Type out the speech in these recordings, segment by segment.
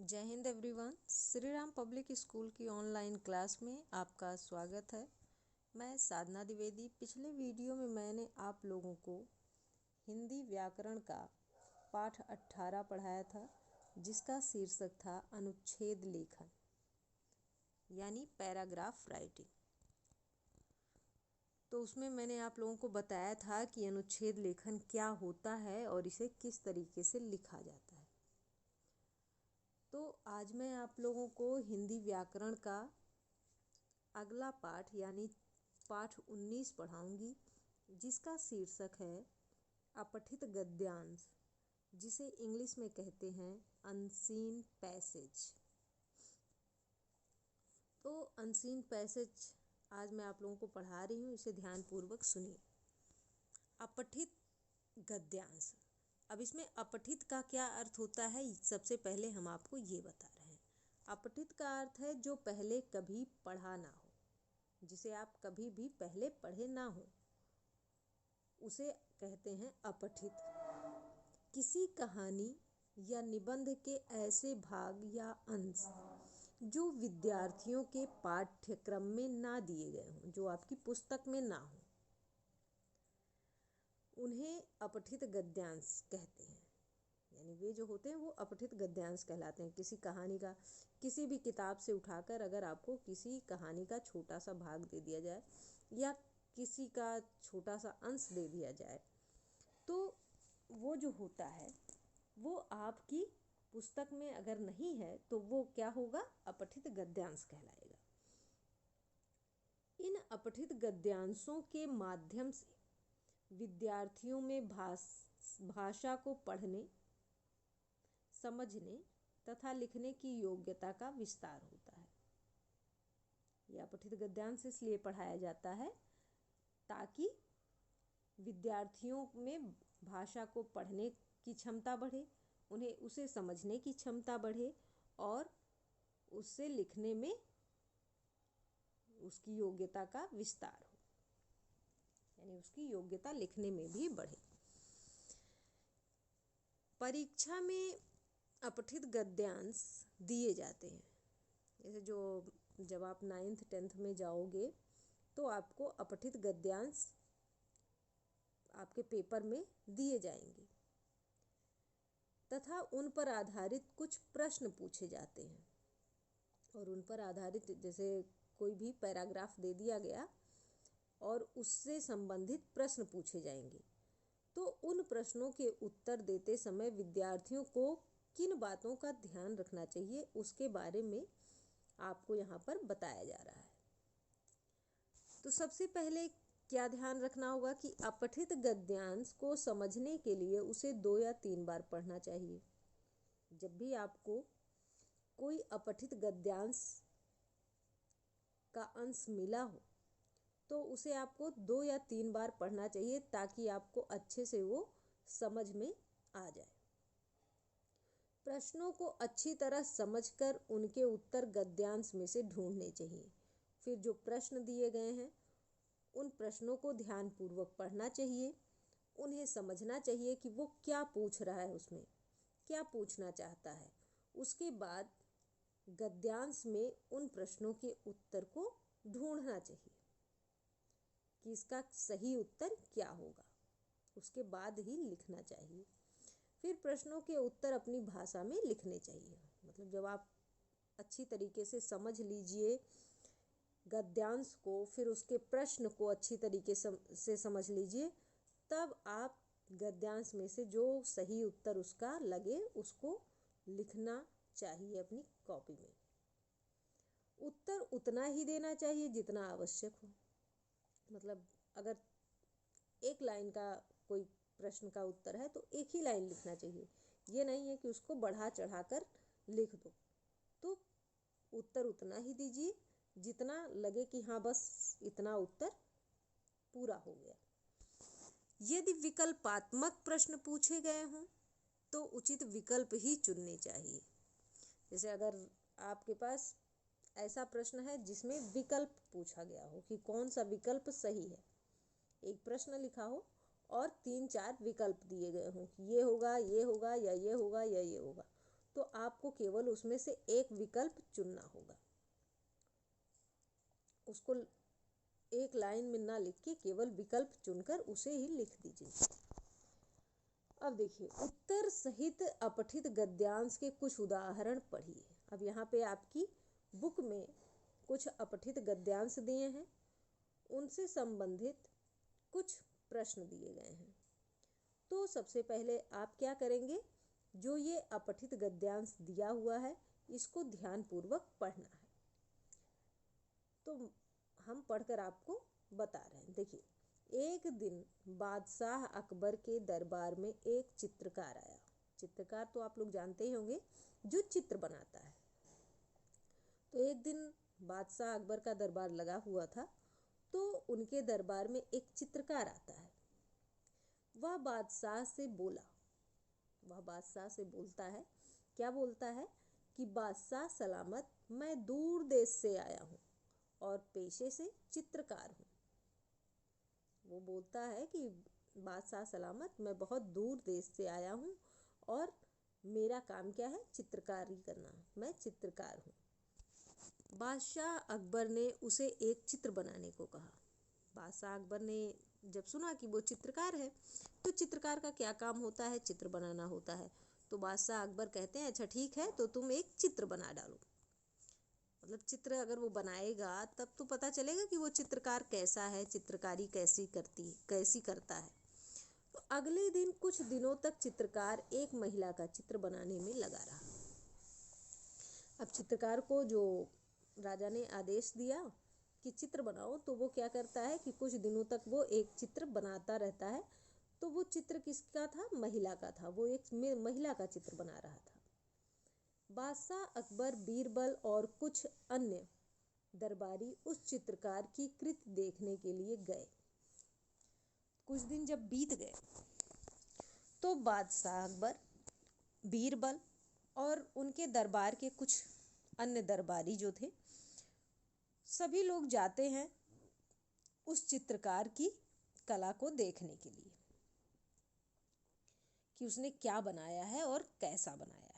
जय Hind everyone. Shri Ram public school की online class में आपका स्वागत है। मैं साधना द्विवेदी। पिछले वीडियो में मैंने आप लोगों को हिंदी व्याकरण का पाठ 18 पढ़ाया था, जिसका शीर्षक था अनुच्छेद लेखन यानी पैराग्राफ राइटिंग। तो उसमें मैंने आप लोगों को बताया था कि अनुच्छेद लेखन क्या होता है और इसे किस तरीके से लिखा जाता है। तो आज मैं आप लोगों को हिंदी व्याकरण का अगला पाठ यानी पाठ 19 पढ़ाऊंगी, जिसका शीर्षक है अपठित गद्यांश, जिसे इंग्लिश में कहते हैं अनसीन पैसेज। तो अनसीन पैसेज आज मैं आप लोगों को पढ़ा रही हूँ, इसे ध्यानपूर्वक सुनिए। अपठित गद्यांश। अब इसमें अपठित का क्या अर्थ होता है, सबसे पहले हम आपको ये बता रहे हैं। अपठित का अर्थ है जो पहले कभी पढ़ा ना हो, जिसे आप कभी भी पहले पढ़े ना हो, उसे कहते हैं अपठित। किसी कहानी या निबंध के ऐसे भाग या अंश जो विद्यार्थियों के पाठ्यक्रम में ना दिए गए हों, जो आपकी पुस्तक में ना हो, उन्हें अपठित गद्यांश कहते हैं। यानी वे जो होते हैं वो अपठित गद्यांश कहलाते हैं। किसी कहानी का, किसी भी किताब से उठाकर अगर आपको किसी कहानी का छोटा सा भाग दे दिया जाए या किसी का छोटा सा अंश दे दिया जाए, तो वो जो होता है वो आपकी पुस्तक में अगर नहीं है तो वो क्या होगा, अपठित गद्यांश कहलाएगा। इन अपठित गद्यांशों के माध्यम से विद्यार्थियों में भाषा को पढ़ने, समझने तथा लिखने की योग्यता का विस्तार होता है। यह अपठित गद्यांश इसलिए पढ़ाया जाता है ताकि विद्यार्थियों में भाषा को पढ़ने की क्षमता बढ़े, उन्हें उसे समझने की क्षमता बढ़े और उससे लिखने में उसकी योग्यता का विस्तार हो, यानी उसकी योग्यता लिखने में भी बढ़े। परीक्षा में अपठित गद्यांश दिए जाते हैं। जैसे जब आप 9th 10th में जाओगे तो आपको अपठित गद्यांश आपके पेपर में दिए जाएंगे तथा उन पर आधारित कुछ प्रश्न पूछे जाते हैं। और उन पर आधारित जैसे कोई भी पैराग्राफ दे दिया गया और उससे संबंधित प्रश्न पूछे जाएंगे, तो उन प्रश्नों के उत्तर देते समय विद्यार्थियों को किन बातों का ध्यान रखना चाहिए उसके बारे में आपको यहाँ पर बताया जा रहा है। तो सबसे पहले क्या ध्यान रखना होगा कि अपठित गद्यांश को समझने के लिए उसे 2 या 3 बार पढ़ना चाहिए। जब भी आपको कोई अपठित गद्यांश का अंश मिला हो तो उसे आपको 2 या 3 बार पढ़ना चाहिए ताकि आपको अच्छे से वो समझ में आ जाए। प्रश्नों को अच्छी तरह समझकर उनके उत्तर गद्यांश में से ढूंढने चाहिए। फिर जो प्रश्न दिए गए हैं उन प्रश्नों को ध्यानपूर्वक पढ़ना चाहिए, उन्हें समझना चाहिए कि वो क्या पूछ रहा है, उसमें क्या पूछना चाहता है। उसके बाद गद्यांश में उन प्रश्नों के उत्तर को ढूंढना चाहिए कि इसका सही उत्तर क्या होगा, उसके बाद ही लिखना चाहिए। फिर प्रश्नों के उत्तर अपनी भाषा में लिखने चाहिए। मतलब जब आप अच्छी तरीके से समझ लीजिए गद्यांश को, फिर उसके प्रश्न को अच्छी तरीके से समझ लीजिए, तब आप गद्यांश में से जो सही उत्तर उसका लगे उसको लिखना चाहिए अपनी कॉपी में। उत्तर उतना ही देना चाहिए जितना आवश्यक हो। मतलब अगर 1 लाइन का कोई प्रश्न का उत्तर है तो 1 ही लाइन लिखना चाहिए। ये नहीं है कि उसको बढ़ा चढ़ाकर लिख दो। तो उत्तर उतना ही दीजिए जितना लगे कि हाँ बस इतना उत्तर पूरा हो गया। यदि विकल्पात्मक प्रश्न पूछे गए हों तो उचित विकल्प ही चुनने चाहिए। जैसे अगर आपके पास ऐसा प्रश्न है जिसमें विकल्प पूछा गया हो कि कौन सा विकल्प सही है, एक प्रश्न लिखा हो और 3-4 विकल्प दिए गए हों कि ये होगा, ये होगा या ये होगा या ये होगा, तो आपको केवल उसमें से एक विकल्प चुनना होगा। उसको एक लाइन में ना लिख के केवल विकल्प चुनकर उसे ही लिख दीजिए। अब देखिए, उत्तर सहित अपठित गद्यांश के कुछ उदाहरण पढ़िए। अब यहाँ पे आपकी बुक में कुछ अपठित गद्यांश दिए हैं, उनसे संबंधित कुछ प्रश्न दिए गए हैं। तो सबसे पहले आप क्या करेंगे, जो ये अपठित गद्यांश दिया हुआ है इसको ध्यानपूर्वक पढ़ना है। तो हम पढ़कर आपको बता रहे हैं। देखिए, एक दिन बादशाह अकबर के दरबार में एक चित्रकार आया। चित्रकार तो आप लोग जानते ही होंगे, जो चित्र बनाता है। तो एक दिन बादशाह अकबर का दरबार लगा हुआ था, तो उनके दरबार में एक चित्रकार आता है। वह बादशाह से बोलता है, क्या बोलता है कि बादशाह सलामत, मैं दूर देश से आया हूँ और पेशे से चित्रकार हूँ। वो बोलता है कि बादशाह सलामत, मैं बहुत दूर देश से आया हूँ और मेरा काम क्या है, चित्रकारी करना, मैं चित्रकार हूँ। बादशाह अकबर ने उसे एक चित्र बनाने को कहा। बादशाह अकबर ने जब सुना कि वो चित्रकार है, तो चित्रकार का क्या काम होता है, चित्र बनाना होता है। तो बादशाह अकबर कहते हैं, अच्छा ठीक है, तो तुम एक चित्र बना डालो। मतलब चित्र अगर वो बनाएगा तब तो पता चलेगा कि वो चित्रकार कैसा है, चित्रकारी कैसी करता है। तो अगले दिन कुछ दिनों तक चित्रकार एक महिला का चित्र बनाने में लगा रहा। अब चित्रकार को जो राजा ने आदेश दिया कि चित्र बनाओ, तो वो क्या करता है कि कुछ दिनों तक वो एक चित्र बनाता रहता है। तो वो चित्र किसका था, महिला का था। वो एक महिला का चित्र बना रहा था। बादशाह अकबर, बीरबल और कुछ अन्य दरबारी उस चित्रकार की कृति देखने के लिए गए। कुछ दिन जब बीत गए तो बादशाह अकबर, बीरबल और उनके दरबार के कुछ अन्य दरबारी जो थे, सभी लोग जाते हैं उस चित्रकार की कला को देखने के लिए कि उसने क्या बनाया है और कैसा बनाया है।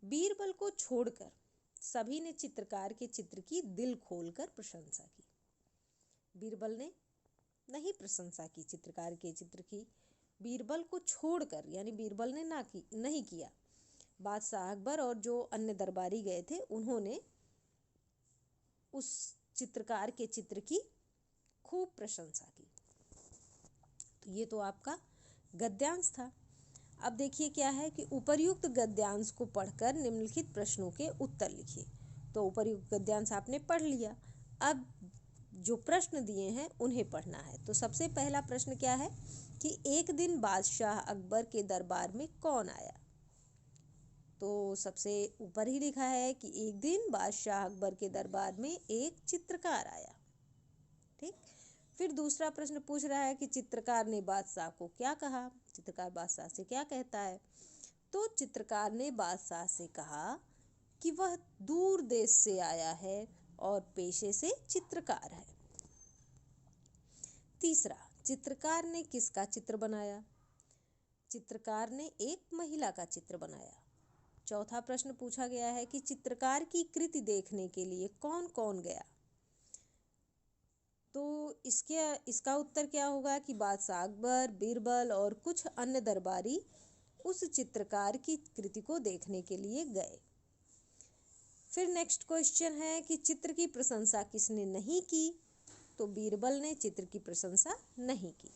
बीरबल को छोड़कर सभी ने चित्रकार के चित्र की दिल खोलकर प्रशंसा की। बीरबल ने नहीं प्रशंसा की चित्रकार के चित्र की। बीरबल को छोड़कर, यानी बीरबल ने नहीं किया। बादशाह अकबर और जो अन्य दरबारी गए थे, उन्होंने उस चित्रकार के चित्र की खूब प्रशंसा की। तो ये तो आपका गद्यांश था। अब देखिए क्या है कि उपर्युक्त गद्यांश को पढ़कर निम्नलिखित प्रश्नों के उत्तर लिखिए। तो उपर्युक्त गद्यांश आपने पढ़ लिया। अब जो प्रश्न दिए हैं उन्हें पढ़ना है। तो सबसे पहला प्रश्न क्या है कि एक दिन बादशाह अकबर के दरबार में कौन आया। तो सबसे ऊपर ही लिखा है कि एक दिन बादशाह अकबर के दरबार में एक चित्रकार आया। ठीक। फिर दूसरा प्रश्न पूछ रहा है कि चित्रकार ने बादशाह को क्या कहा। चित्रकार बादशाह से क्या कहता है। तो चित्रकार ने बादशाह से कहा कि वह दूर देश से आया है और पेशे से चित्रकार है। तीसरा, चित्रकार ने किसका चित्र बनाया। चित्रकार ने एक महिला का चित्र बनाया। चौथा प्रश्न पूछा गया है कि चित्रकार की कृति देखने के लिए कौन कौन गया। तो इसका उत्तर क्या होगा कि बादशाह अकबर, बीरबल और कुछ अन्य दरबारी उस चित्रकार की कृति को देखने के लिए गए। फिर नेक्स्ट क्वेश्चन है कि चित्र की प्रशंसा किसने नहीं की। तो बीरबल ने चित्र की प्रशंसा नहीं की।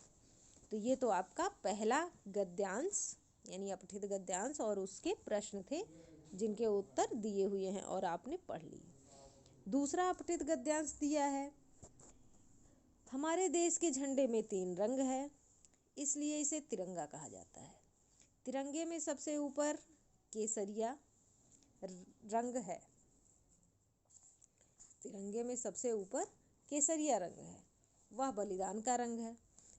तो ये तो आपका पहला गद्यांश यानी अपठित गद्यांश और उसके प्रश्न थे जिनके उत्तर दिए हुए हैं और आपने पढ़ लिए। दूसरा अपठित गद्यांश दिया है, हमारे देश के झंडे में 3 रंग है, इसलिए इसे तिरंगा कहा जाता है। तिरंगे में सबसे ऊपर केसरिया रंग है। तिरंगे में सबसे ऊपर केसरिया रंग है, वह बलिदान का रंग है।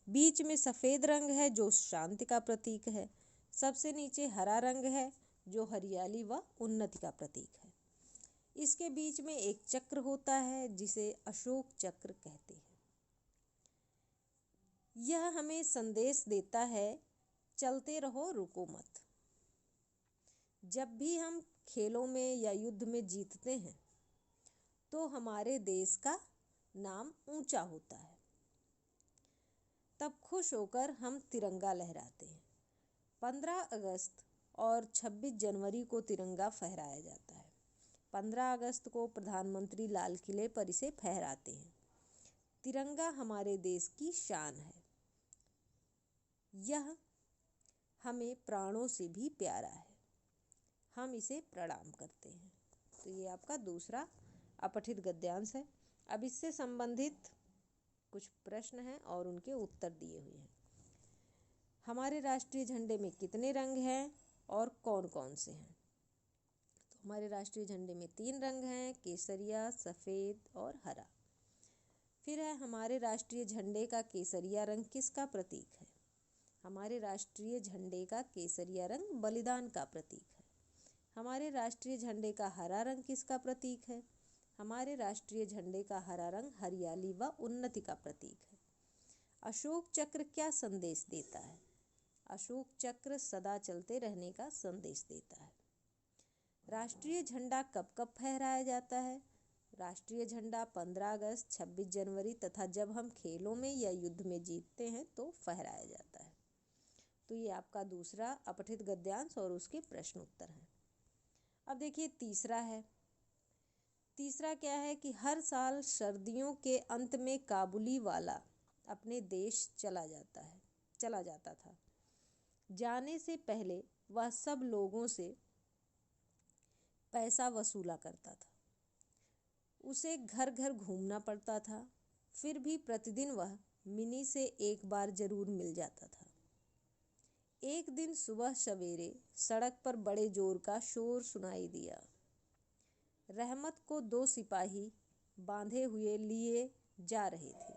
बीच में सफ़ेद रंग है जो शांति का प्रतीक है। सबसे नीचे हरा रंग है जो हरियाली व उन्नति का प्रतीक है। इसके बीच में एक चक्र होता है जिसे अशोक चक्र कहते हैं। यह हमें संदेश देता है, चलते रहो रुको मत। जब भी हम खेलों में या युद्ध में जीतते हैं तो हमारे देश का नाम ऊंचा होता है। तब खुश होकर हम तिरंगा लहराते हैं। 15 अगस्त और 26 जनवरी को तिरंगा फहराया जाता है। 15 अगस्त को प्रधानमंत्री लाल किले पर इसे फहराते हैं। तिरंगा हमारे देश की शान है। यह हमें प्राणों से भी प्यारा है। हम इसे प्रणाम करते हैं। तो ये आपका दूसरा अपठित गद्यांश है। अब इससे संबंधित कुछ प्रश्न हैं और उनके उत्तर दिए हुए हैं। हमारे राष्ट्रीय झंडे में कितने रंग हैं और कौन कौन से हैं? तो हमारे राष्ट्रीय झंडे में 3 रंग हैं, केसरिया, सफ़ेद और हरा। फिर है, हमारे राष्ट्रीय झंडे का केसरिया रंग किसका प्रतीक है? हमारे राष्ट्रीय झंडे का केसरिया रंग बलिदान का प्रतीक है। हमारे राष्ट्रीय झंडे का हरा रंग किसका प्रतीक है? हमारे राष्ट्रीय झंडे का हरा रंग हरियाली व उन्नति का प्रतीक है। अशोक चक्र क्या संदेश देता है? अशोक चक्र सदा चलते रहने का संदेश देता है। राष्ट्रीय झंडा कब कब फहराया जाता है? राष्ट्रीय झंडा 15 अगस्त, 26 जनवरी तथा जब हम खेलों में या युद्ध में जीतते हैं तो फहराया जाता है। तो ये आपका दूसरा अपठित गद्यांश और उसके प्रश्न उत्तर हैं। अब देखिए तीसरा है। तीसरा क्या है कि हर साल सर्दियों के अंत में काबुली वाला अपने देश चला जाता था। जाने से पहले वह सब लोगों से पैसा वसूला करता था। उसे घर घर घूमना पड़ता था, फिर भी प्रतिदिन वह मिनी से एक बार जरूर मिल जाता था। एक दिन सुबह सवेरे सड़क पर बड़े जोर का शोर सुनाई दिया। रहमत को 2 सिपाही बांधे हुए लिए जा रहे थे।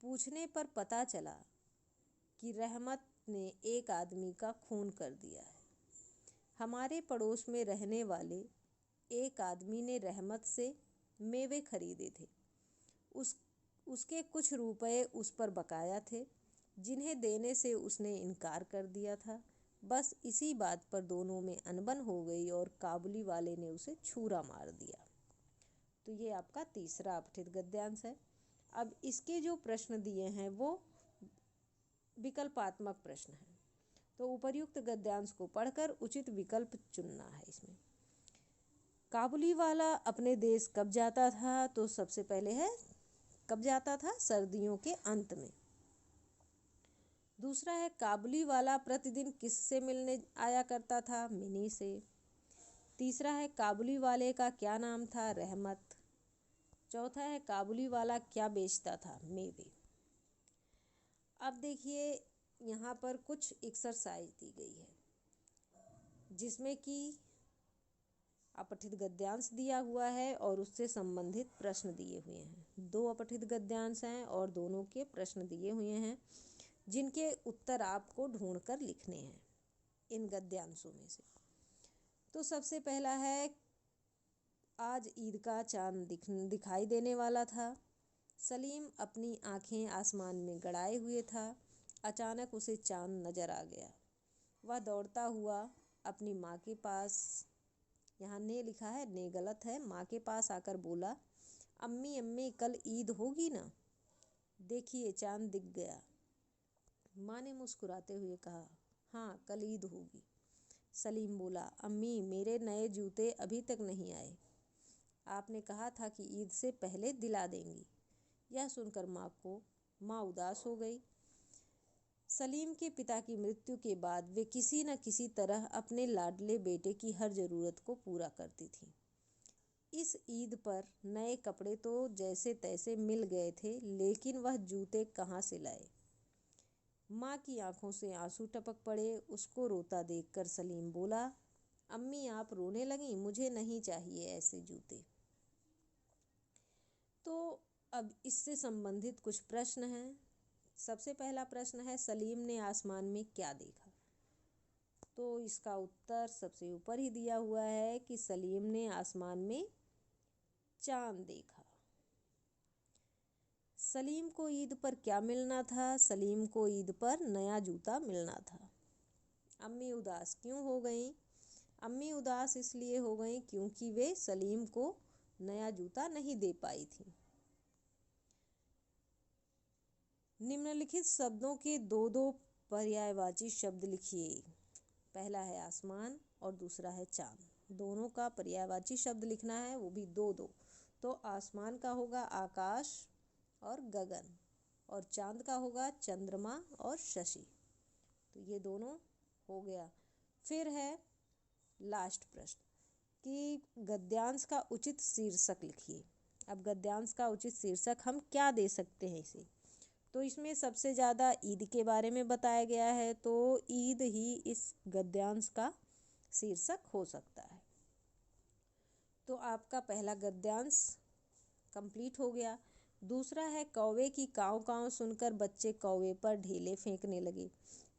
पूछने पर पता चला कि रहमत ने एक आदमी का खून कर दिया है। हमारे पड़ोस में रहने वाले एक आदमी ने रहमत से मेवे खरीदे थे। उसके कुछ रुपए उस पर बकाया थे, जिन्हें देने से उसने इनकार कर दिया था। बस इसी बात पर दोनों में अनबन हो गई और काबुली वाले ने उसे छुरा मार दिया। तो ये आपका तीसरा अपठित गद्यांश है। अब इसके जो प्रश्न दिए हैं वो विकल्पात्मक प्रश्न हैं। तो उपर्युक्त गद्यांश को पढ़कर उचित विकल्प चुनना है इसमें। काबुली वाला अपने देश कब जाता था? तो सबसे पहले है, कब जाता था? सर्दियों के अंत में। दूसरा है, काबुली वाला प्रतिदिन किससे मिलने आया करता था? मिनी से। तीसरा है, काबुली वाले का क्या नाम था? रहमत। चौथा है, काबुली वाला क्या बेचता था? मेवे। अब देखिए यहाँ पर कुछ एक्सरसाइज दी गई है जिसमें कि अपठित गद्यांश दिया हुआ है और उससे संबंधित प्रश्न दिए हुए हैं। 2 अपठित गद्यांश हैं और दोनों के प्रश्न दिए हुए हैं, जिनके उत्तर आपको ढूंढकर लिखने हैं इन गद्यांशों में से। तो सबसे पहला है, आज ईद का चांद दिखाई देने वाला था। सलीम अपनी आंखें आसमान में गड़ाए हुए था। अचानक उसे चांद नजर आ गया। वह दौड़ता हुआ अपनी माँ के पास, यहाँ ने लिखा है, ने गलत है, माँ के पास आकर बोला, अम्मी अम्मी कल ईद होगी ना? देखिए चांद दिख गया। माँ ने मुस्कुराते हुए कहा, हाँ कल ईद होगी। सलीम बोला, अम्मी मेरे नए जूते अभी तक नहीं आए। आपने कहा था कि ईद से पहले दिला देंगी। यह सुनकर माँ उदास हो गई। सलीम के पिता की मृत्यु के बाद वे किसी न किसी तरह अपने लाडले बेटे की हर ज़रूरत को पूरा करती थी। इस ईद पर नए कपड़े तो जैसे तैसे मिल गए थे, लेकिन वह जूते कहाँ से लाए? माँ की आंखों से आंसू टपक पड़े। उसको रोता देखकर सलीम बोला, अम्मी आप रोने लगीं, मुझे नहीं चाहिए ऐसे जूते। तो अब इससे संबंधित कुछ प्रश्न हैं। सबसे पहला प्रश्न है, सलीम ने आसमान में क्या देखा? तो इसका उत्तर सबसे ऊपर ही दिया हुआ है कि सलीम ने आसमान में चांद देखा। सलीम को ईद पर क्या मिलना था? सलीम को ईद पर नया जूता मिलना था। अम्मी उदास क्यों हो गईं? अम्मी उदास इसलिए हो गईं क्योंकि वे सलीम को नया जूता नहीं दे पाई थी। निम्नलिखित शब्दों के दो दो पर्यायवाची शब्द लिखिए। पहला है आसमान और दूसरा है चांद। दोनों का पर्यायवाची शब्द लिखना है, वो भी दो दो। तो आसमान का होगा आकाश और गगन, और चांद का होगा चंद्रमा और शशि। तो ये दोनों हो गया। फिर है लास्ट प्रश्न कि गद्यांश का उचित शीर्षक लिखिए। अब गद्यांश का उचित शीर्षक हम क्या दे सकते हैं इसे? तो इसमें सबसे ज़्यादा ईद के बारे में बताया गया है, तो ईद ही इस गद्यांश का शीर्षक हो सकता है। तो आपका पहला गद्यांश कंप्लीट हो गया। दूसरा है कौवे की काँव काँव सुनकर बच्चे कौवे पर ढेले फेंकने लगे।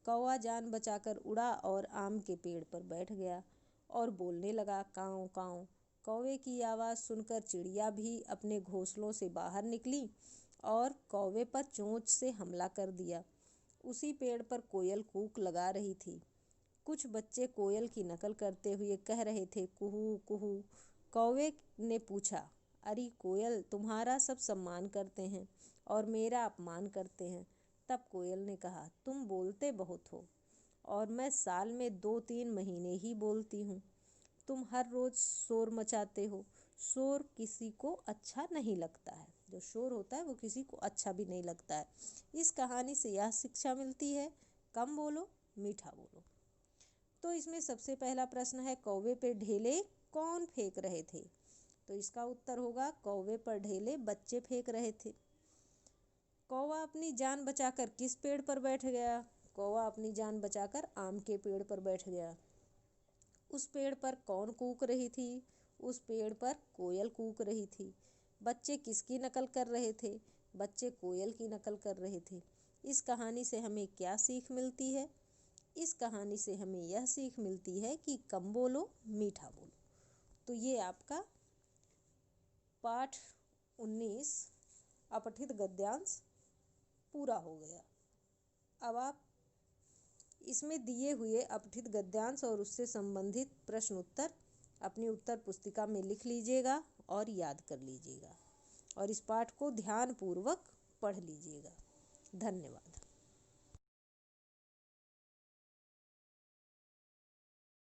कौवा जान बचाकर उड़ा और आम के पेड़ पर बैठ गया और बोलने लगा काँव काँव। कौवे की आवाज़ सुनकर चिड़िया भी अपने घोंसलों से बाहर निकली और कौवे पर चोंच से हमला कर दिया। उसी पेड़ पर कोयल कूक लगा रही थी। कुछ बच्चे कोयल की नकल करते हुए कह रहे थे कुहू कुहू। कौवे ने पूछा, अरे कोयल, तुम्हारा सब सम्मान करते हैं और मेरा अपमान करते हैं। तब कोयल ने कहा, तुम बोलते बहुत हो और मैं साल में 2-3 महीने ही बोलती हूँ। तुम हर रोज़ शोर मचाते हो। शोर किसी को अच्छा नहीं लगता है। जो शोर होता है वो किसी को अच्छा भी नहीं लगता है। इस कहानी से यह शिक्षा मिलती है, कम बोलो, मीठा बोलो। तो इसमें सबसे पहला प्रश्न है कौवे पे ढेले कौन फेंक रहे थे? तो इसका उत्तर होगा कौवे पर ढेले बच्चे फेंक रहे थे। कौवा अपनी जान बचाकर किस पेड़ पर बैठ गया? कौवा अपनी जान बचाकर आम के पेड़ पर बैठ गया। उस पेड़ पर कौन कूक रही थी? उस पेड़ पर कोयल कूक रही थी। बच्चे किसकी नकल कर रहे थे? बच्चे कोयल की नकल कर रहे थे। इस कहानी से हमें क्या सीख मिलती है? इस कहानी से हमें यह सीख मिलती है कि कम बोलो, मीठा बोलो। तो ये आपका पाठ 19 अपठित गद्यांश पूरा हो गया। अब आप इसमें दिए हुए अपठित गद्यांश और उससे संबंधित प्रश्न उत्तर अपनी उत्तर पुस्तिका में लिख लीजिएगा और याद कर लीजिएगा और इस पाठ को ध्यानपूर्वक पढ़ लीजिएगा। धन्यवाद।